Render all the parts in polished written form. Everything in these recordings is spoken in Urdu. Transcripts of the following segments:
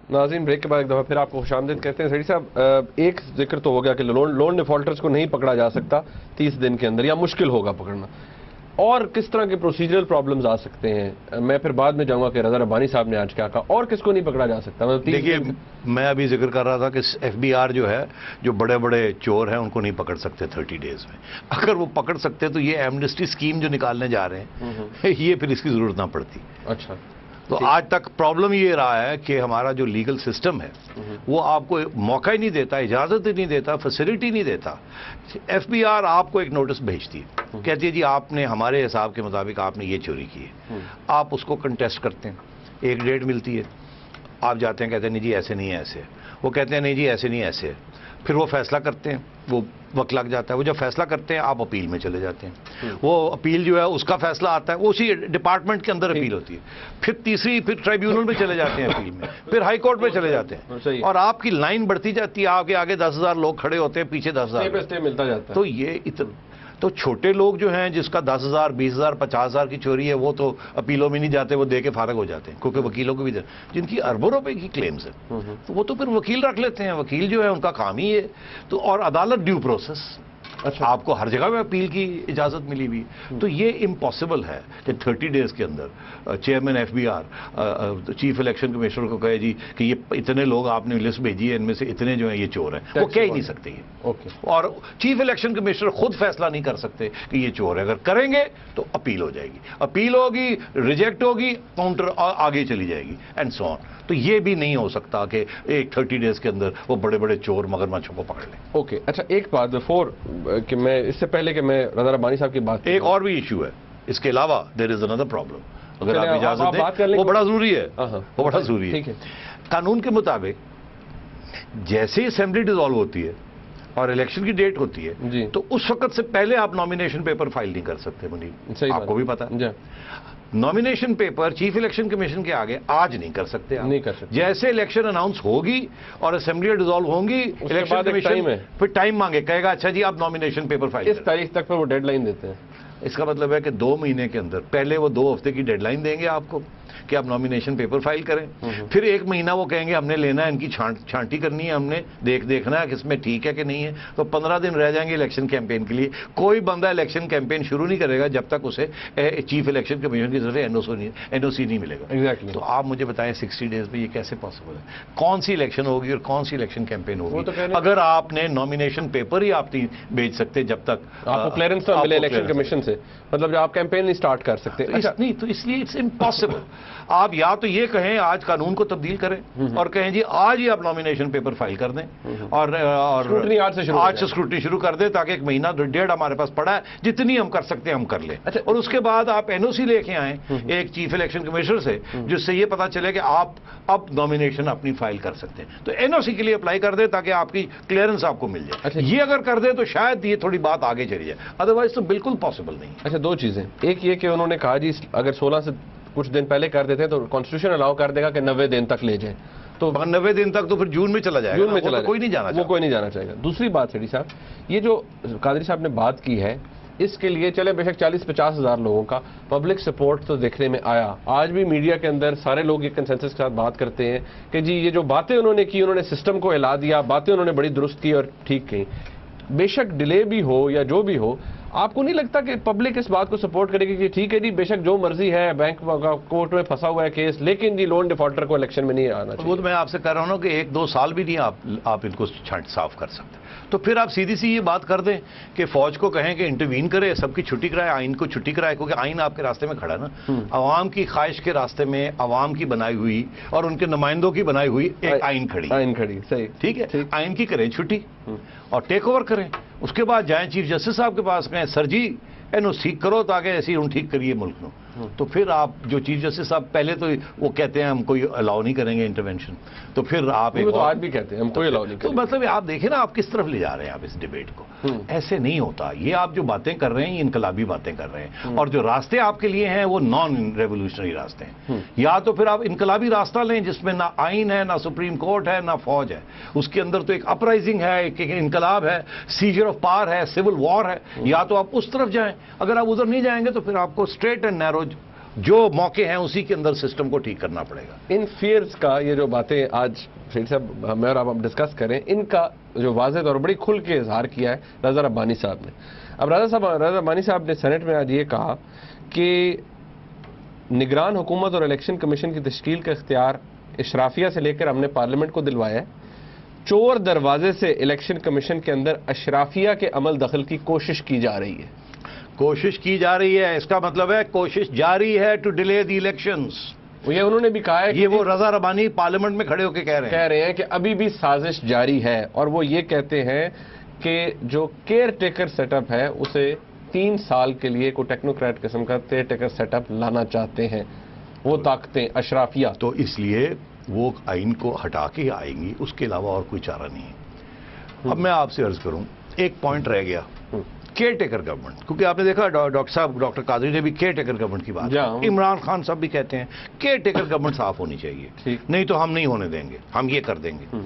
ناظرین بریک کے بعد ایک دفعہ پھر آپ کو خوش آمدید کہتے ہیں. سیٹھی صاحب ایک ذکر تو ہو گیا کہ لون ڈیفالٹرز کو نہیں پکڑا جا سکتا 30 دن کے اندر یا مشکل ہوگا پکڑنا, اور کس طرح کے پروسیجرل پرابلمز آ سکتے ہیں. میں پھر بعد میں جاؤں گا کہ رضا ربانی صاحب نے آج کیا کہا, اور کس کو نہیں پکڑا جا سکتا. دیکھیے میں ابھی ذکر کر رہا تھا کہ ایف بی آر جو ہے, جو بڑے بڑے چور ہیں ان کو نہیں پکڑ سکتے 30 ڈیز میں. اگر وہ پکڑ سکتے تو یہ ایمنسٹی اسکیم جو نکالنے جا رہے ہیں یہ پھر اس کی ضرورت نہ پڑتی. اچھا, تو آج تک پرابلم یہ رہا ہے کہ ہمارا جو لیگل سسٹم ہے وہ آپ کو موقع ہی نہیں دیتا, اجازت ہی نہیں دیتا, فیسلٹی نہیں دیتا. ایف بی آر آپ کو ایک نوٹس بھیجتی ہے, کہتی ہے جی آپ نے ہمارے حساب کے مطابق آپ نے یہ چوری کی ہے. آپ اس کو کنٹیسٹ کرتے ہیں, ایک ڈیٹ ملتی ہے, آپ جاتے ہیں کہتے ہیں نہیں جی ایسے نہیں ہے ایسے, وہ کہتے ہیں نہیں جی ایسے نہیں ایسے, پھر وہ فیصلہ کرتے ہیں, وہ وقت لگ جاتا ہے. وہ جب فیصلہ کرتے ہیں آپ اپیل میں چلے جاتے ہیں, وہ اپیل جو ہے اس کا فیصلہ آتا ہے, اسی ڈپارٹمنٹ کے اندر اپیل ہوتی ہے, پھر تیسری پھر ٹرائیبیونل میں چلے جاتے ہیں اپیل میں, پھر ہائی کورٹ میں چلے جاتے ہیں, اور آپ کی لائن بڑھتی جاتی ہے. آپ کے آگے 10,000 لوگ کھڑے ہوتے ہیں, پیچھے 10,000 ملتا جاتا ہے. تو یہ تو چھوٹے لوگ جو ہیں جس کا 10,000 20,000 50,000 کی چوری ہے وہ تو اپیلوں میں نہیں جاتے, وہ دے کے فارغ ہو جاتے ہیں, کیونکہ وکیلوں کو بھی جن کی اربوں روپے کی کلیمز ہیں تو وہ تو پھر وکیل رکھ لیتے ہیں. وکیل جو ہے ان کا کام ہی ہے. تو اور عدالت ڈیو پروسیس, اچھا آپ کو ہر جگہ میں اپیل کی اجازت ملی ہوئی. تو یہ امپاسبل ہے کہ 30 ڈیز کے اندر chairman F B R chief election commissioner کو کہے جی کہ یہ اتنے لوگ آپ نے لسٹ بھیجی ہے, ان میں سے اتنے جو ہیں یہ چور ہیں. وہ کہہ ہی نہیں سکتے یہ, اور چیف الیکشن کمشنر خود فیصلہ نہیں کر سکتے کہ یہ چور ہے. اگر کریں گے تو اپیل ہو جائے گی, اپیل ہوگی, ریجیکٹ ہوگی, کاؤنٹر آگے چلی جائے گی, اینڈ سو آن. تو یہ بھی نہیں ہو سکتا کہ ایک 30 ڈیز کے اندر وہ بڑے بڑے چور مگرمچھوں کو پکڑ لیں. اوکے اچھا, ایک بات بفور کہ میں اس سے پہلے کہ میں رضا ربانی صاحب کی بات, ایک اور بھی ایشو ہے اس کے علاوہ, دیر از اندر پرابلم, اگر آپ اجازت دیں, وہ بڑا ضروری ہے, وہ بڑا ضروری ہے. قانون کے مطابق جیسے ہی اسمبلی ڈیزالو ہوتی ہے اور الیکشن کی ڈیٹ ہوتی ہے تو اس وقت سے پہلے آپ نامینیشن پیپر فائل نہیں کر سکتے. منیب آپ کو بھی پتا ہے, nomination paper chief election commission کے آگے آج نہیں کر سکتے. جیسے الیکشن اناؤنس ہوگی اور اسمبلی ڈیزالو ہوں گی, الیکشن کمیشن پھر ٹائم مانگے, کہے گا اچھا جی آپ نامینیشن پیپر فائل اس تاریخ تک پر وہ ڈیڈ لائن دیتے ہیں. اس کا مطلب ہے کہ 2 مہینے کے اندر, پہلے وہ 2 ہفتے کی ڈیڈ لائن دیں گے آپ کو کہ آپ نامینیشن پیپر فائل کریں, پھر 1 مہینہ وہ کہیں گے ہم نے لینا ہے, ان کی چھانٹی کرنی ہے, ہم نے دیکھنا ہے کہ اس میں ٹھیک ہے کہ نہیں ہے. تو 15 دن رہ جائیں گے الیکشن کیمپین کے لیے. کوئی بندہ الیکشن کیمپین شروع نہیں کرے گا جب تک اسے چیف الیکشن کمیشن کی طرف سے این او سی نہیں ملے گا. تو آپ مجھے بتائیں 60 ڈیز میں یہ کیسے پاسبل ہے؟ کون سی الیکشن ہوگی اور کون سی الیکشن کیمپین ہوگی اگر آپ نے نامینیشن پیپر ہی آپ نہیں بھیج سکتے جب تک آپ کو کلیئرنس ملے الیکشن کمیشن سے, مطلب آپ کیمپین نہیں سٹارٹ کر سکتے. نہیں, تو اس لیے اٹس امپاسبل. آپ یا تو یہ کہیں آج قانون کو تبدیل کریں اور کہیں جی آج ہی آپ نامینیشن پیپر فائل کر دیں اور آج سے اسکروٹنی شروع کر دیں, تاکہ 1 مہینہ 1.5 ہمارے پاس پڑا ہے, جتنی ہم کر سکتے ہیں ہم کر لیں. اور اس کے بعد آپ این او سی لے کے آئیں ایک چیف الیکشن کمشنر سے, جس سے یہ پتا چلے کہ آپ اب نامینیشن اپنی فائل کر سکتے ہیں. تو این او سی کے لیے اپلائی کر دیں تاکہ آپ کی کلیئرنس آپ کو مل جائے. یہ اگر کر دیں تو شاید یہ تھوڑی بات آگے چلی جائے, ادروائز تو بالکل پاسبل نہیں. اچھا, 2 چیزیں. ایک یہ کہ انہوں نے کہا جی اگر 16 سے کچھ دن پہلے کر دیتے ہیں تو کانسٹیٹیوشن الاؤ کر دے گا کہ 90 دن تک لے جائیں, تو 90 دن تک تو پھر جون میں چلا جائے گا, کوئی نہیں جانا, وہ کوئی نہیں جانا چاہے گا. دوسری بات سیٹھی صاحب, یہ جو قادری صاحب نے بات کی ہے اس کے لیے چلے بے شک 40-50 ہزار لوگوں کا پبلک سپورٹ تو دیکھنے میں آیا. آج بھی میڈیا کے اندر سارے لوگ یہ کنسنسس کے ساتھ بات کرتے ہیں کہ جی یہ جو باتیں انہوں نے کی, انہوں نے سسٹم کو ہلا دیا, باتیں انہوں نے بڑی درست کی اور ٹھیک کہیں. بے شک ڈیلے بھی ہو یا جو بھی ہو, آپ کو نہیں لگتا کہ پبلک اس بات کو سپورٹ کرے گی کہ ٹھیک ہے جی بے شک جو مرضی ہے, بینک کورٹ میں پھنسا ہوا ہے کیس, لیکن جی لون ڈیفالٹر کو الیکشن میں نہیں آنا چاہیے. وہ تو میں آپ سے کہہ رہا ہوں کہ 1-2 سال بھی نہیں آپ ان کو صاف کر سکتے. تو پھر آپ سیدھی سی یہ بات کر دیں کہ فوج کو کہیں کہ انٹروین کرے, سب کی چھٹی کرائے, آئین کو چھٹی کرائے, کیونکہ آئین آپ کے راستے میں کھڑا ہے نا. عوام کی خواہش کے راستے میں عوام کی بنائی ہوئی اور ان کے نمائندوں کی بنائی ہوئی ایک آئین کھڑی, صحیح, ٹھیک ہے, آئین کی کریں چھٹی اور ٹیک اوور کریں. اس کے بعد جائیں چیف جسٹس صاحب کے پاس, کہیں سر جی این او سی کرو تاکہ ایسی ہم ٹھیک کریے ملک میں. تو پھر آپ جو چیف جسٹس صاحب پہلے تو وہ کہتے ہیں ہم کوئی الاؤ نہیں کریں گے انٹرونشن, تو پھر آپ تو آج بھی کہتے ہیں ہم کوئی الاؤ نہیں کریں. تو مطلب آپ دیکھیں نا آپ کس طرف لے جا رہے ہیں آپ اس ڈیبیٹ کو. ایسے نہیں ہوتا. یہ آپ جو باتیں کر رہے ہیں یہ انقلابی باتیں کر رہے ہیں, اور جو راستے آپ کے لیے ہیں وہ نان ریولیوشنری راستے ہیں. یا تو پھر آپ انقلابی راستہ لیں جس میں نہ آئین ہے, نہ سپریم کورٹ ہے, نہ فوج ہے, اس کے اندر تو ایک اپرائزنگ ہے, ایک انقلاب ہے, سیجر آف پاور ہے, سول وار ہے. یا تو آپ اس طرف جائیں. اگر آپ ادھر نہیں جائیں گے تو پھر آپ کو اسٹریٹ اینڈ نیرو جو موقع ہیں اسی کے اندر سسٹم کو ٹھیک کرنا پڑے گا. ان فیئرز کا یہ جو باتیں آج شہید صاحب میں اور آپ ڈسکس کریں، ان کا جو واضح طور پر بڑی کھل کے اظہار کیا ہے رضا ربانی صاحب نے. اب رضا ربانی صاحب نے سینٹ میں آج یہ کہا کہ نگران حکومت اور الیکشن کمیشن کی تشکیل کا اختیار اشرافیہ سے لے کر ہم نے پارلیمنٹ کو دلوایا ہے. چور دروازے سے الیکشن کمیشن کے اندر اشرافیہ کے عمل دخل کی کوشش کی جا رہی ہے. کوشش کی جا رہی ہے، اس کا مطلب ہے کوشش جاری ہے ٹو ڈیلے دی الیکشنز. یہ انہوں نے بھی کہا ہے کہ یہ وہ رضا ربانی پارلیمنٹ میں کھڑے ہو کے کہہ رہے ہیں کہ ابھی بھی سازش جاری ہے، اور وہ یہ کہتے ہیں کہ جو کیئر ٹیکر سیٹ اپ ہے اسے 3 سال کے لیے کوئی ٹیکنوکریٹ قسم کا کیئر ٹیکر سیٹ اپ لانا چاہتے ہیں وہ طاقتیں اشرافیہ. تو اس لیے وہ آئین کو ہٹا کے آئیں گی، اس کے علاوہ اور کوئی چارہ نہیں ہے. اب میں آپ سے عرض کروں، ایک پوائنٹ رہ گیا، کیئر ٹیکر گورنمنٹ. کیونکہ آپ نے دیکھا ڈاکٹر قادری نے بھی کیئر ٹیکر گورنمنٹ کی بات کی. عمران خان صاحب بھی کہتے ہیں کیئر ٹیکر گورنمنٹ صاف ہونی چاہیے، نہیں تو ہم نہیں ہونے دیں گے، ہم یہ کر دیں گے.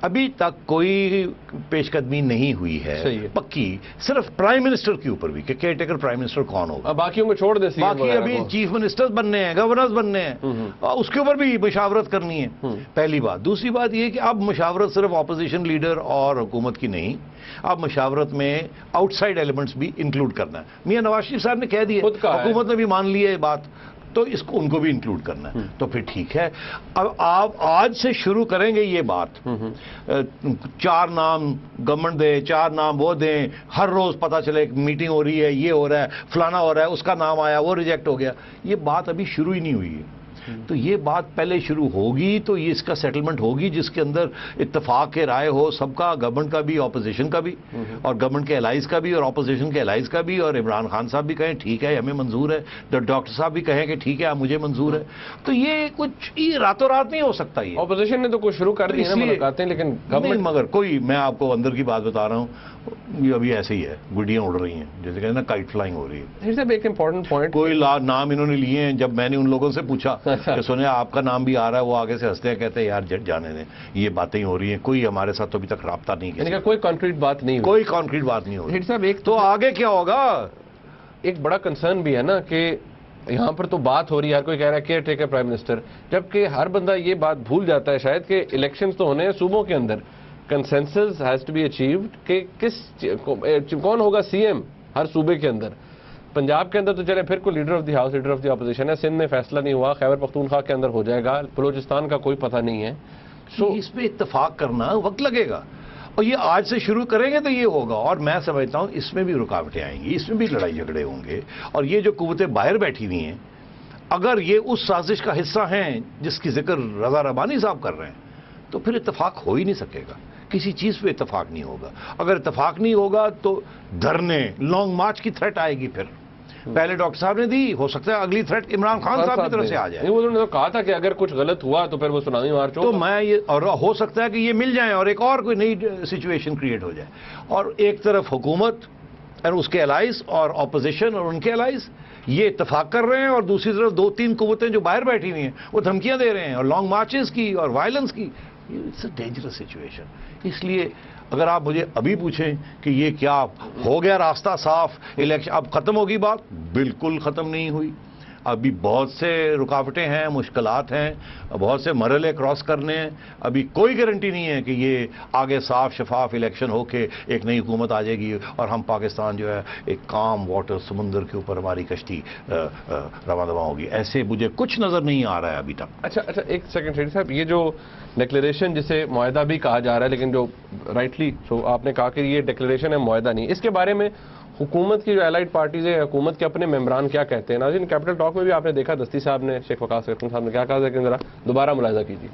ابھی تک کوئی پیش قدمی نہیں ہوئی ہے پکی، صرف پرائم منسٹر کے اوپر بھی کہ کیئر ٹیکر پرائم منسٹر کون ہوگا. باقیوں کو چھوڑ دیں، باقی ابھی چیف منسٹر بننے ہیں، گورنرز بننے ہیں، اس کے اوپر بھی مشاورت کرنی ہے. پہلی بات. دوسری بات یہ کہ اب مشاورت صرف اپوزیشن لیڈر اور حکومت کی نہیں، اب مشاورت میں آؤٹ سائڈ ایلیمنٹس بھی انکلوڈ کرنا ہے. میاں نواز شریف صاحب نے کہہ دیا، حکومت نے بھی مان لی ہے بات، تو اس کو ان کو بھی انکلوڈ کرنا ہے. تو پھر ٹھیک ہے. اب آپ آج سے شروع کریں گے یہ بات، 4 نام گورنمنٹ دے، 4 نام وہ دیں، ہر روز پتہ چلے میٹنگ ہو رہی ہے، یہ ہو رہا ہے، فلانا ہو رہا ہے، اس کا نام آیا وہ ریجیکٹ ہو گیا. یہ بات ابھی شروع ہی نہیں ہوئی ہے. تو یہ بات پہلے شروع ہوگی تو یہ اس کا سیٹلمنٹ ہوگی جس کے اندر اتفاق کے رائے ہو سب کا، گورنمنٹ کا بھی، اپوزیشن کا بھی، اور گورنمنٹ کے الائز کا بھی اور اپوزیشن کے الائز کا بھی. اور عمران خان صاحب بھی کہیں ٹھیک ہے ہمیں منظور ہے، ڈاکٹر صاحب بھی کہیں کہ ٹھیک ہے مجھے منظور ہے. تو یہ کچھ راتوں رات نہیں ہو سکتا. یہ اپوزیشن نے تو کچھ شروع کر دی ملاقاتیں، لیکن گورنمنٹ مگر کوئی، میں آپ کو اندر کی بات بتا رہا ہوں، یہ ابھی ایسے ہی ہے، گڈیاں اڑ رہی ہیں، جیسے کہتے ہیں نا کائٹ فلائنگ ہو رہی ہے. ایک امپورٹنٹ پوائنٹ، کوئی نام انہوں نے لیے ہیں. جب میں نے ان لوگوں سے پوچھا کہ سنیں آپ کا نام بھی آ رہا ہے، وہ آگے سے ہنستے ہیں، کہتے ہیں یار جانے دیں، یہ باتیں ہو رہی ہیں، کوئی ہمارے ساتھ تو ابھی تک رابطہ نہیں کیا، کوئی کانکریٹ بات نہیں، کوئی کانکریٹ بات نہیں ہو رہی. تو آگے کیا ہوگا؟ ایک بڑا کنسرن بھی ہے نا کہ یہاں پر تو بات ہو رہی ہے، ہر کوئی کہہ رہا ہے کیئر ٹیکر پرائم منسٹر، جبکہ ہر بندہ یہ بات بھول جاتا ہے شاید کہ الیکشنز تو ہونے ہیں صوبوں کے اندر. Consensus has to be achieved کہ کون ہوگا سی ایم ہر صوبے کے اندر. پنجاب کے اندر تو چلے پھر کوئی leader of the house, leader of the opposition ہے. سندھ میں فیصلہ نہیں ہوا، خیبر پختونخوا کے اندر ہو جائے گا، بلوچستان کا کوئی پتہ نہیں ہے. اس پہ اتفاق کرنا وقت لگے گا، اور یہ آج سے شروع کریں گے تو یہ ہوگا. اور میں سمجھتا ہوں اس میں بھی رکاوٹیں آئیں گی، اس میں بھی لڑائی جھگڑے ہوں گے. اور یہ جو قوتیں باہر بیٹھی ہوئی ہیں، اگر یہ اس سازش کا حصہ ہیں جس کی ذکر رضا ربانی صاحب کر رہے ہیں، تو پھر اتفاق ہو ہی نہیں سکے گا. کسی چیز پہ اتفاق نہیں ہوگا. اگر اتفاق نہیں ہوگا تو دھرنے، لانگ مارچ کی تھریٹ آئے گی. پھر پہلے ڈاکٹر صاحب نے دی، ہو سکتا ہے اگلی تھریٹ عمران خان صاحب کی طرف سے آ جائے. انہوں نے تو کہا تھا کہ اگر کچھ غلط ہوا تو پھر وہ سونامی مارچ ہو. تو میں یہ، اور ہو سکتا ہے کہ یہ مل جائیں اور ایک اور کوئی نئی سچویشن کریٹ ہو جائے. اور ایک طرف حکومت اور اس کے الائز اور اپوزیشن اور ان کے الائز یہ اتفاق کر رہے ہیں، اور دوسری طرف 2-3 قوتیں جو باہر بیٹھی ہوئی ہیں وہ دھمکیاں دے رہے ہیں، اور لانگ مارچز کی اور وائلنس کی. It's a dangerous situation. اس لیے اگر آپ مجھے ابھی پوچھیں کہ یہ کیا ہو گیا راستہ صاف، الیکشن اب ختم ہوگی، بات بالکل ختم نہیں ہوئی. ابھی بہت سے رکاوٹیں ہیں، مشکلات ہیں، بہت سے مرحلے کراس کرنے ہیں. ابھی کوئی گارنٹی نہیں ہے کہ یہ آگے صاف شفاف الیکشن ہو کے ایک نئی حکومت آ جائے گی اور ہم پاکستان جو ہے ایک کام واٹر، سمندر کے اوپر ہماری کشتی رواں دواں ہوگی. ایسے مجھے کچھ نظر نہیں آ رہا ہے ابھی تک. اچھا ایک سیکنڈ شہید صاحب، یہ جو ڈکلیریشن جسے معاہدہ بھی کہا جا رہا ہے، لیکن جو رائٹلی آپ نے کہا کہ یہ ڈکلیریشن ہے، معاہدہ نہیں، اس کے بارے میں حکومت کی جو الائڈ پارٹیز ہیں، حکومت کے اپنے ممبران کیا کہتے ہیں؟ ناظرین، کیپٹل ٹاک میں بھی آپ نے دیکھا دستی صاحب نے، شیخ وقاص صاحب نے کیا کہا، لیکن ذرا دوبارہ ملاحظہ کیجیے.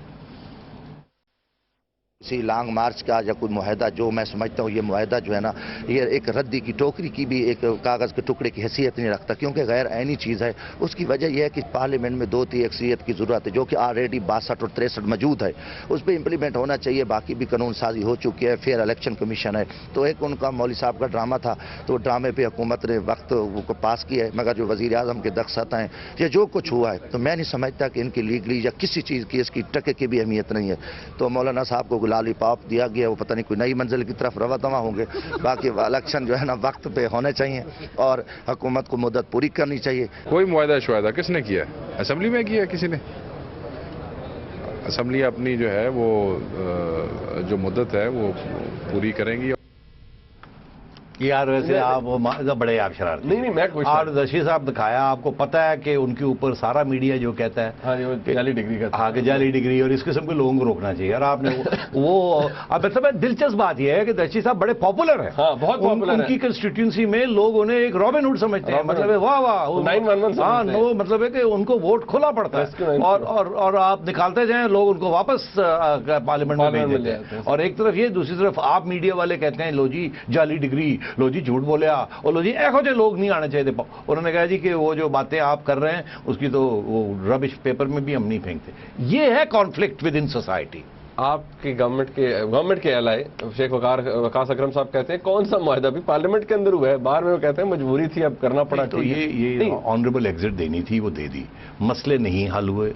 اسی لانگ مارچ کا یا کوئی معاہدہ، جو میں سمجھتا ہوں یہ معاہدہ جو ہے نا، یہ ایک ردی کی ٹوکری کی بھی ایک کاغذ کے ٹکڑے کی حیثیت نہیں رکھتا، کیونکہ غیر عینی چیز ہے. اس کی وجہ یہ ہے کہ پارلیمنٹ میں 2/3 اکثریت کی ضرورت ہے، جو کہ آلریڈی 62 اور 63 موجود ہے. اس پہ امپلیمنٹ ہونا چاہیے. باقی بھی قانون سازی ہو چکی ہے، فیئر الیکشن کمیشن ہے. تو ایک ان کا مولوی صاحب کا ڈرامہ تھا، تو ڈرامے پہ حکومت نے وقت کو پاس کیا ہے. مگر جو وزیر اعظم کے دخصت ہیں، یہ جو کچھ ہوا ہے، تو میں نہیں سمجھتا کہ ان کی لیگلی یا کسی چیز کی اس کی ٹکے کی بھی اہمیت نہیں ہے. تو مولانا صاحب کو کوئی لالی پاپ دیا گیا, وہ پتہ نہیں کوئی نئی منزل کی طرف رواں دواں ہوں گے. باقی الیکشن جو ہے نا وقت پہ ہونے چاہیے اور حکومت کو مدت پوری کرنی چاہیے. کوئی معاہدہ شعاہدہ کس نے کیا ہے؟ اسمبلی میں کیا ہے کسی نے؟ اسمبلی اپنی جو ہے وہ جو مدت ہے وہ پوری کریں گی. یار ویسے آپ بڑے آپ شرارتی نہیں میں کوئی اور رشید صاحب دکھایا, آپ کو پتا ہے کہ ان کے اوپر سارا میڈیا جو کہتا ہے ہاں جعلی ڈگری کا ہاں کہ جعلی ڈگری, اور اس قسم کے لوگوں کو روکنا چاہیے. اور آپ نے وہ اب مطلب دلچسپ بات یہ ہے کہ رشید صاحب بڑے پاپولر ہیں. ہاں بہت پاپولر ان کی کنسٹیٹیوینسی میں لوگ انہیں ایک رابن ہوڈ سمجھتے ہیں. مطلب واہ واہ 911 ہاں وہ مطلب ہے کہ ان کو ووٹ کھلا پڑتا ہے اور آپ نکالتے جائیں, لوگ ان کو واپس پارلیمنٹ میں بھیج دیتے ہیں. اور ایک طرف یہ, دوسری طرف آپ میڈیا والے کہتے ہیں لو جی جعلی ڈگری, لو جی جھوٹ بولے, اور لو جی ایسے جو لوگ نہیں آنے چاہیے. انہوں نے کہا جی کہ وہ جو باتیں آپ کر رہے ہیں اس کی تو وہ ربش پیپر میں بھی ہم نہیں پھینکتے. یہ ہے کانفلکٹ ود ان سوسائٹی. آپ کی گورنمنٹ کے الائے شیخ وقاص اکرم صاحب کہتے ہیں کون سا معاہدہ بھی پارلیمنٹ کے اندر ہوا ہے, باہر میں وہ کہتے ہیں مجبوری تھی اب کرنا پڑا. تو یہ آنریبل ایگزٹ دینی تھی, وہ دے دی. مسئلے نہیں حل ہوئے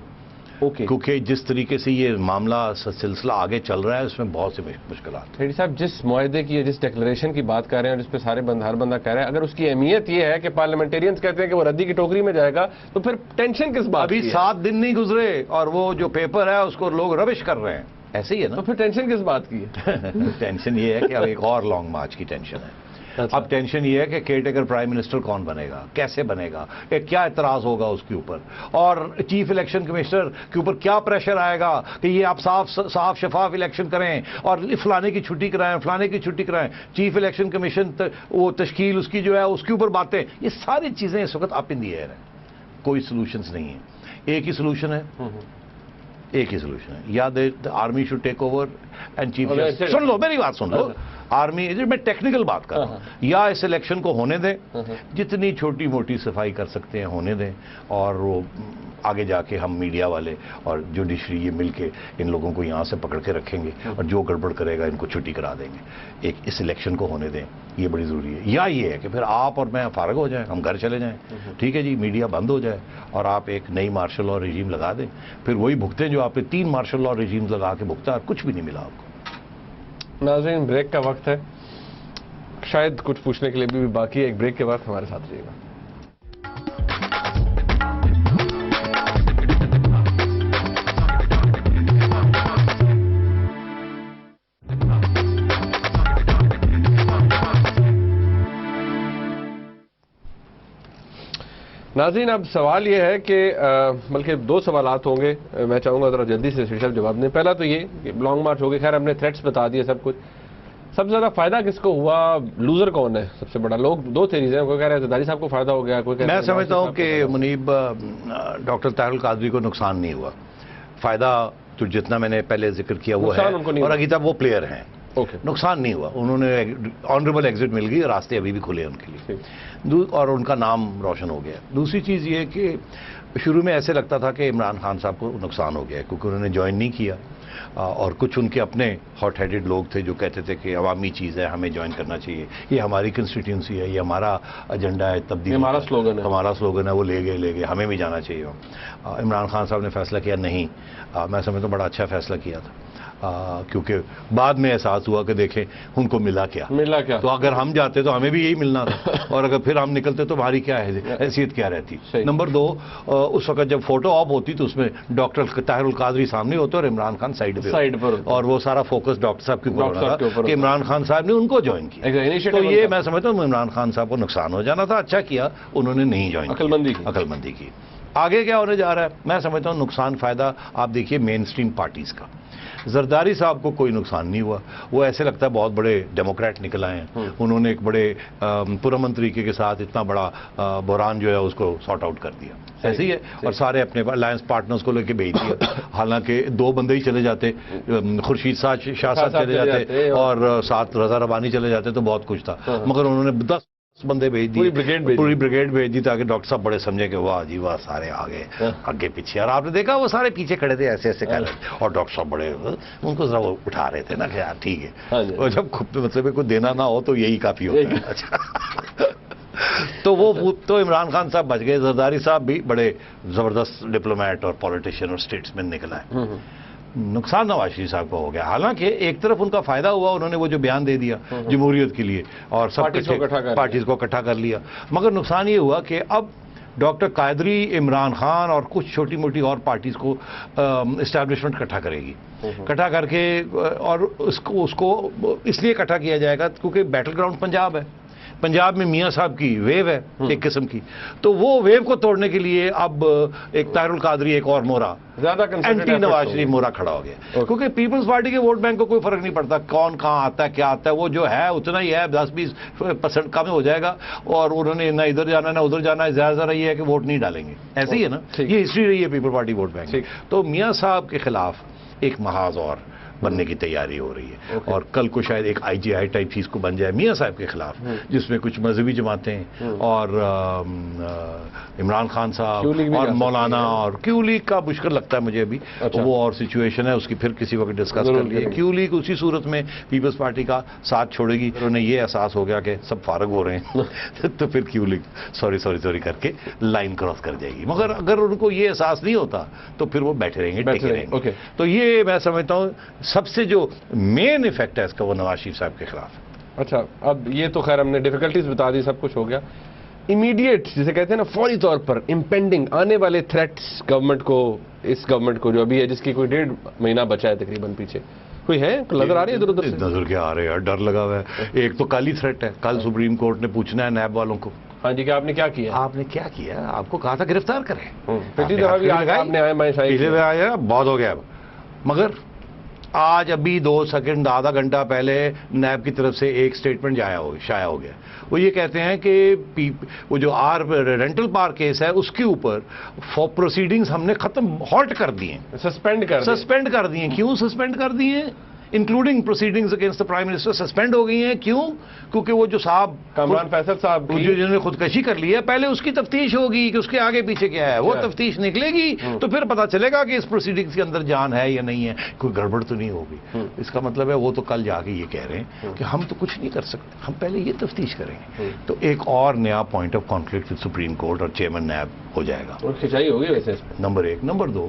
کیونکہ جس طریقے سے یہ معاملہ سلسلہ آگے چل رہا ہے اس میں بہت سے مشکلات. ریڈی صاحب جس معاہدے کی جس ڈکلریشن کی بات کر رہے ہیں اور جس پہ ہر بندہ کہہ رہا ہے, اگر اس کی اہمیت یہ ہے کہ پارلیمنٹیرینز کہتے ہیں کہ وہ ردی کی ٹوکری میں جائے گا, تو پھر ٹینشن کس بات کی ہے؟ ابھی 7 دن نہیں گزرے اور وہ جو پیپر ہے اس کو لوگ ربش کر رہے ہیں. ایسے ہی ہے نا. تو پھر ٹینشن کس بات کی ہے؟ ٹینشن یہ ہے کہ اب ایک اور لانگ مارچ کی ٹینشن ہے. اب ٹینشن یہ ہے کہ کیئر ٹیکر پرائم منسٹر کون بنے گا, کیسے بنے گا, کیا اعتراض ہوگا اس کے اوپر, اور چیف الیکشن کمشنر کے اوپر کیا پریشر آئے گا کہ یہ آپ صاف شفاف الیکشن کریں اور فلانے کی چھٹی کرائیں, فلانے کی چھٹی کرائیں. چیف الیکشن کمیشن وہ تشکیل اس کی جو ہے اس کے اوپر باتیں, یہ ساری چیزیں اس وقت اپ ان دی ایئر ہیں. کوئی سولوشنز نہیں ہے. ایک ہی سولوشن ہے, یا army should take over and chief. سن لو میری بات, سن لو. آرمی میں ٹیکنیکل بات کر رہا ہوں. یا اس الیکشن کو ہونے دیں, جتنی چھوٹی موٹی صفائی کر سکتے ہیں ہونے دیں, اور وہ آگے جا کے ہم میڈیا والے اور جوڈیشری یہ مل کے ان لوگوں کو یہاں سے پکڑ کے رکھیں گے, اور جو گڑبڑ کرے گا ان کو چھٹی کرا دیں گے. اس الیکشن کو ہونے دیں, یہ بڑی ضروری ہے. یا یہ ہے کہ پھر آپ اور میں فارغ ہو جائیں, ہم گھر چلے جائیں, ٹھیک ہے جی, میڈیا بند ہو جائے اور آپ ایک نئی مارشل لا رجیم لگا دیں. پھر وہی بھگتیں جو آپ نے 3 مارشل لا رجیم لگا کے بھگتا, کچھ بھی نہیں ملا آپ کو. ناظرین بریک کا وقت ہے, شاید کچھ پوچھنے کے لیے بھی باقی ہے. ایک بریک کے بعد ہمارے ساتھ رہیے گا. ناظرین اب سوال یہ ہے کہ بلکہ 2 سوالات ہوں گے, میں چاہوں گا ذرا جلدی سے صاحب جواب دیں. پہلا تو یہ کہ لانگ مارچ ہو گئی, خیر ہم نے تھریٹس بتا دیے سب کچھ. سب سے زیادہ فائدہ کس کو ہوا, لوزر کون ہے سب سے بڑا؟ لوگ 2 تھیریز ہیں, کوئی کہہ رہے ہیں زرداری صاحب کو فائدہ ہو گیا, کوئی کہہ رہا ہے. میں سمجھتا ہوں کہ منیب ڈاکٹر طاہر القادری کو نقصان نہیں ہوا. فائدہ تو جتنا میں نے پہلے ذکر کیا وہ ہے, اور ابھی تک وہ پلیئر ہیں. نقصان نہیں ہوا, انہوں نے آنریبل ایگزٹ مل گئی, راستے ابھی بھی کھلے ان کے لیے, اور ان کا نام روشن ہو گیا. دوسری چیز یہ کہ شروع میں ایسے لگتا تھا کہ عمران خان صاحب کو نقصان ہو گیا کیونکہ انہوں نے جوائن نہیں کیا, اور کچھ ان کے اپنے ہاٹ ہیڈڈ لوگ تھے جو کہتے تھے کہ عوامی چیز ہے, ہمیں جوائن کرنا چاہیے, یہ ہماری کنسٹیٹیوئنسی ہے, یہ ہمارا ایجنڈا ہے, تبدیلی ہمارا سلوگن ہے, وہ لے گئے, ہمیں بھی جانا چاہیے. عمران خان صاحب نے فیصلہ کیا نہیں, میں سمجھتا ہوں بڑا اچھا فیصلہ کیا تھا, کیونکہ بعد میں احساس ہوا کہ دیکھیں ان کو ملا کیا, تو اگر ہم جاتے تو ہمیں بھی یہی ملنا تھا, اور اگر پھر ہم نکلتے تو ہماری کیا حیثیت کیا رہتی. نمبر 2, اس وقت جب فوٹو آپ ہوتی تو اس میں ڈاکٹر طاہر القادری سامنے ہوتے اور عمران خان سائڈ پر, اور وہ سارا فوکس ڈاکٹر صاحب کے اوپر تھا کہ عمران خان صاحب نے ان کو جوائن کیا. تو یہ میں سمجھتا ہوں عمران خان صاحب کو نقصان ہو جانا تھا, اچھا کیا انہوں نے نہیں جوائن, عقل مندی کی. آگے کیا ہونے جا رہا ہے, میں سمجھتا ہوں نقصان فائدہ آپ دیکھیے مین اسٹریم پارٹیز کا. زرداری صاحب کو کوئی نقصان نہیں ہوا, وہ ایسے لگتا ہے بہت بڑے ڈیموکریٹ نکل آئے ہیں, انہوں نے ایک بڑے پرامن طریقے کے ساتھ اتنا بڑا بحران جو ہے اس کو سارٹ آؤٹ کر دیا. ایسے ہی ہے, اور سارے اپنے الائنس پارٹنرز کو لے کے بھیج دیا. حالانکہ 2 بندے ہی چلے جاتے, خورشید شاہ صاحب چلے جاتے اور ساتھ رضا ربانی چلے جاتے تو بہت کچھ تھا, مگر انہوں نے 10 بندے بھیج دی, پوری بریگیڈ بھیج دی تاکہ ڈاکٹر صاحب بڑے سمجھے کہ واہ جی واہ سارے آگے پیچھے. اور آپ نے دیکھا وہ سارے پیچھے کھڑے تھے ایسے کر رہے, اور ڈاکٹر صاحب بڑے ان کو ذرا وہ اٹھا رہے تھے نا کہ یار ٹھیک ہے, اور جب مطلب کوئی دینا نہ ہو تو یہی کافی ہوتا ہے. تو وہ تو عمران خان صاحب بچ گئے. زرداری صاحب بھی بڑے زبردست ڈپلومیٹ اور پولیٹیشین اور اسٹیٹس مین نکل آئے. نقصان نواز شریف صاحب کو ہو گیا. حالانکہ ایک طرف ان کا فائدہ ہوا, انہوں نے وہ جو بیان دے دیا جمہوریت کے لیے اور سب پارٹیز کو اکٹھا کر لیا, مگر نقصان یہ ہوا کہ اب ڈاکٹر قادری, عمران خان اور کچھ چھوٹی موٹی اور پارٹیز کو اسٹیبلشمنٹ اکٹھا کرے گی, اکٹھا کر کے, اور اس کو اس لیے اکٹھا کیا جائے گا کیونکہ بیٹل گراؤنڈ پنجاب ہے, پنجاب میں میاں صاحب کی ویو ہے ایک قسم کی, تو وہ ویو کو توڑنے کے لیے اب ایک طاہر القادری, ایک اور مورا, زیادہ اینٹی نواز شریف مورا کھڑا ہو گیا, کیونکہ پیپلز پارٹی کے ووٹ بینک کو کوئی فرق نہیں پڑتا کون کہاں آتا ہے کیا آتا ہے, وہ جو ہے اتنا ہی ہے, 10-20% کم ہو جائے گا, اور انہوں نے نہ ادھر جانا نہ ادھر جانا ہے, زیادہ یہ ہے کہ ووٹ نہیں ڈالیں گے, ایسے ہی ہے نا, یہ ہسٹری رہی ہے پیپل پارٹی ووٹ بینک. تو میاں صاحب کے خلاف ایک محاذ اور بننے کی تیاری ہو رہی ہے, اور کل کو شاید ایک آئی جی آئی ٹائپ چیز کو بن جائے میاں صاحب کے خلاف, جس میں کچھ مذہبی جماعتیں اور عمران خان صاحب اور مولانا, اور کیو لیگ کا مشکل لگتا ہے مجھے ابھی, وہ اور سچویشن ہے اس کی, پھر کسی وقت ڈسکس کر لیے. کیو لیگ اسی صورت میں پیپلز پارٹی کا ساتھ چھوڑے گی, انہیں یہ احساس ہو گیا کہ سب فارغ ہو رہے ہیں تو پھر کیو لیگ سوری کر کے لائن کراس کر جائے گی, مگر اگر ان کو یہ احساس نہیں ہوتا تو پھر وہ بیٹھے رہیں گے, ٹکے رہیں گے. تو یہ میں سمجھتا ہوں سب سے جو مین ایفیکٹ ہے اس کا وہ نواز شریف صاحب کے خلاف. اچھا, اب یہ تو خیر ہم نے ڈیفیکلٹیز بتا دی, سب کچھ ہو گیا. امیڈیٹ جسے کہتے ہیں نا, فوری طور پر امپینڈنگ آنے والے تھریٹس گورنمنٹ کو, اس گورنمنٹ کو جو ابھی ہے, جس کی کوئی 1.5 مہینہ بچا ہے تقریباً, پیچھے کوئی ہے نظر آ رہی ہے ادھر ادھر سے؟ نظر کیا آ رہے ہیں, ڈر لگا ہوا ہے. ایک تو کل ہی تھریٹ ہے, کل سپریم کورٹ نے پوچھنا ہے نیب والوں کو, ہاں جی, کہ آپ نے کیا کیا, آپ نے کیا کیا, آپ کو کہا تھا گرفتار کریں, پچھلی دفعہ بھی آپ نے آیا, بہت ہو گیا. مگر آج ابھی 2 سیکنڈ آدھا گھنٹہ پہلے نیب کی طرف سے ایک سٹیٹمنٹ شائع ہو گیا. وہ یہ کہتے ہیں کہ وہ جو رینٹل پارک کیس ہے اس کے اوپر پروسیڈنگز ہم نے ہالٹ کر دی ہیں, سسپینڈ کر دی ہیں. کیوں سسپینڈ کر دی ہیں؟ Including proceedings against the prime minister suspend ہو گئی ہیں. کیوں؟ کیونکہ وہ جو صاحب کامران فیصل صاحب جنہوں نے خودکشی کر لی ہے, پہلے اس کی تفتیش ہوگی کہ اس کے آگے پیچھے کیا ہے, وہ تفتیش نکلے گی تو پھر پتا چلے گا کہ اس پروسیڈنگز کے اندر جان ہے یا نہیں ہے, کوئی گڑبڑ تو نہیں ہوگی. اس کا مطلب ہے وہ تو کل جا کے یہ کہہ رہے ہیں کہ ہم تو کچھ نہیں کر سکتے, ہم پہلے یہ تفتیش کریں گے. تو ایک اور نیا point of conflict with supreme court اور چیئرمین نیب ہو جائے گا. کھچائی ہوگی ویسے نمبر 1. نمبر 2,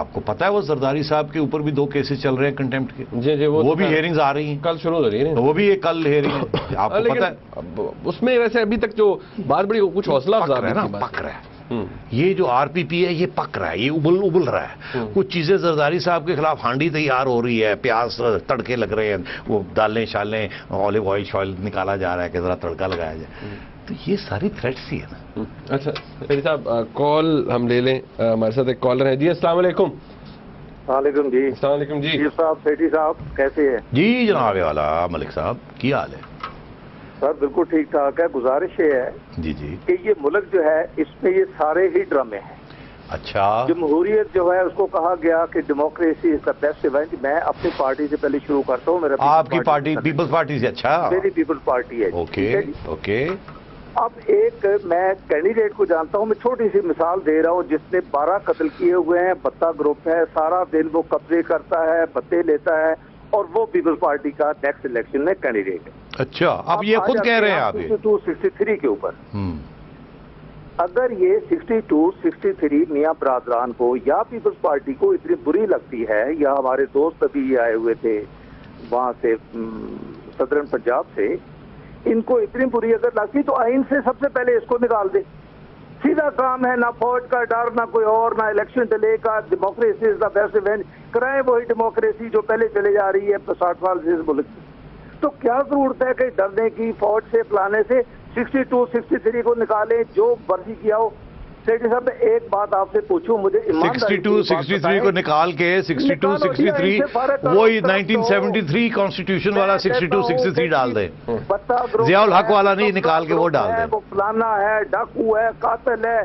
آپ کو پتا ہے وہ زرداری صاحب کے اوپر بھی 2 کیسز چل رہے ہیں کنٹمپٹ کے, جی وہ بھی ہیئرنگز آ رہی ہیں, کل شروع ہو رہی ہیں, وہ بھی ایک کل ہیئرنگ ہے. آپ کو پتا ہے اس میں ویسے ابھی تک جو بات بڑی کچھ حوصلہ افزا ہے نا, پک رہا ہے, یہ جو آر پی پی ہے یہ پک رہا ہے, یہ ابل رہا ہے. کچھ چیزیں زرداری صاحب کے خلاف ہانڈی تیار ہو رہی ہے, پیاز تڑکے لگ رہے ہیں, وہ دالیں شالیں آلیو آئل شائل نکالا جا رہا ہے کہ ذرا تڑکا لگایا جائے. تو یہ ساری تھریٹس ہی ہے نا. اچھا پھر صاحب کال ہم لے لیں, ہمارے ساتھ ایک کالر ہے. جی السلام علیکم. وعلیکم جی. السلام علیکم جی. شیر صاحب, سیٹھی صاحب کیسے ہیں؟ جی جناب والا ملک صاحب کی حال ہے؟ سر بالکل ٹھیک ٹھاک ہے. گزارش یہ ہے جی کہ یہ ملک جو ہے اس میں یہ سارے ہی ڈرامے ہیں. اچھا, جمہوریت جو ہے اس کو کہا گیا کہ democracy is the best event. میں اپنی پارٹی سے پہلے شروع کرتا ہوں. میرا آپ کی پارٹی پیپلز پارٹی سے؟ اچھا, میری پیپلز پارٹی ہے. اوکے. اب ایک میں کینڈیڈیٹ کو جانتا ہوں, میں چھوٹی سی مثال دے رہا ہوں, جس نے 12 قتل کیے ہوئے ہیں, بتہ گروپ ہے, سارا دن وہ قبضے کرتا ہے, بتے لیتا ہے, اور وہ پیپلز پارٹی کا نیکسٹ الیکشن میں کینڈیڈیٹ ہے. اچھا, اب یہ خود کہہ رہے ہیں آپ 62-63 کے اوپر. اگر یہ 62-63 میاں برادران کو یا پیپلز پارٹی کو اتنی بری لگتی ہے, یا ہمارے دوست ابھی آئے ہوئے تھے وہاں سے صدرن پنجاب سے, ان کو اتنی بری اگر لگتی تو آئین سے سب سے پہلے اس کو نکال دے. سیدھا کام ہے, نہ فوج کا ڈر, نہ کوئی اور, نہ الیکشن ڈیلے کا. Democracy is the best event. کرائیں وہی ڈیموکریسی جو پہلے چلے جا رہی ہے 60 سال سے اس ملک میں. تو کیا ضرورت ہے کہ ڈرنے کی, فوج سے پلانے سے؟ 62-63 کو نکالیں, جو مرضی کیا ہو. سیٹھی صاحب میں ایک بات آپ سے پوچھوں, مجھے 62-63 کو نکال کے 62-63 وہی 1973 کانسٹیٹیوشن والا 62-63 ڈال دیں. ضیاء الحق والا نہیں, نکال کے وہ ڈال دیں. وہ فلانا ہے, ڈاکو ہے, قاتل ہے,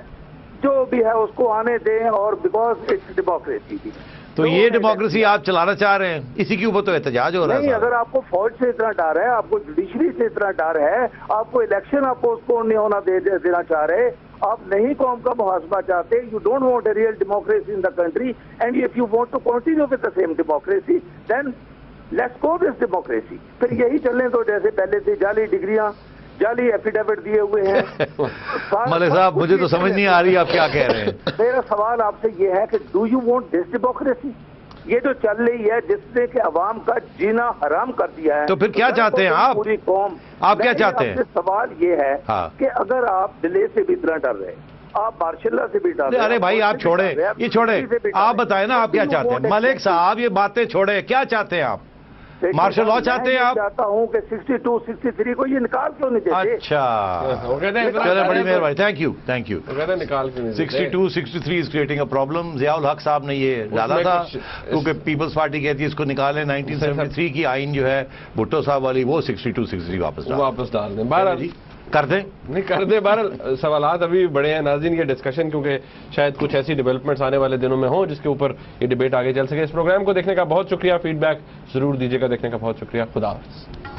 جو بھی ہے اس کو آنے دیں, اور بیکاز اٹس ڈیموکریسی بھی. تو یہ ڈیموکریسی آپ چلانا چاہ رہے ہیں, اسی کے اوپر تو احتجاج ہو رہا ہے. نہیں, اگر آپ کو فوج سے اتنا ڈر ہے, آپ کو جوڈیشری سے اتنا ڈر ہے, آپ کو الیکشن آپ کو اس کو نہیں ہونا دینا چاہ رہے, آپ نہیں قوم کا محاسبہ چاہتے, you don't want a real democracy in the country, and if you want to continue with the same democracy, then let's go this democracy. پھر یہی چلیں تو جیسے پہلے تھے, جعلی ڈگریاں, جعلی ایفیڈیوٹ دیے ہوئے ہیں. ملک صاحب مجھے تو سمجھ نہیں آ رہی آپ کیا کہہ رہے ہیں. میرا سوال آپ سے یہ ہے کہ do you want this democracy? یہ جو چل رہی ہے جس نے کہ عوام کا جینا حرام کر دیا ہے. تو پھر کیا چاہتے ہیں آپ؟ پوری قوم. آپ کیا چاہتے ہیں؟ سوال یہ ہے ہاں. کہ اگر آپ ڈیلے سے بھی اتنا ڈر رہے, آپ مارشل لا سے بھی ڈر رہے, ارے بھائی آپ چھوڑیں, یہ چھوڑیں, آپ بتائیں نا آپ کیا چاہتے ہیں. ملک صاحب یہ باتیں چھوڑیں, کیا چاہتے ہیں آپ؟ مارشل لا چاہتے ہیں آپ؟ میں چاہتا ہوں کہ 62, 63 کو یہ نکال کیوں نہیں دیتے؟ اچھا, وہ کہتے ہیں چلے بڑی مہربانی, تھینک یو, تھینک یو. وہ کہتے ہیں نکال کے نہیں دیتے. 62, 63 is creating a problem. Zia الحق صاحب نے یہ ڈالا تھا کیونکہ پیپلز پارٹی کہتی ہے اس کو نکالیں. 1973 کی آئین جو ہے بھٹو صاحب والی, وہ 62, 63 واپس ڈال دیں. بہرحال کر دیں, نہیں کر دیں. بہرحال سوالات ابھی بڑے ہیں ناظرین, یہ ڈسکشن کیونکہ شاید کچھ ایسی ڈیولپمنٹس آنے والے دنوں میں ہوں جس کے اوپر یہ ڈیبیٹ آگے چل سکے. اس پروگرام کو دیکھنے کا بہت شکریہ, فیڈ بیک ضرور دیجیے گا, دیکھنے کا بہت شکریہ. خدا حافظ.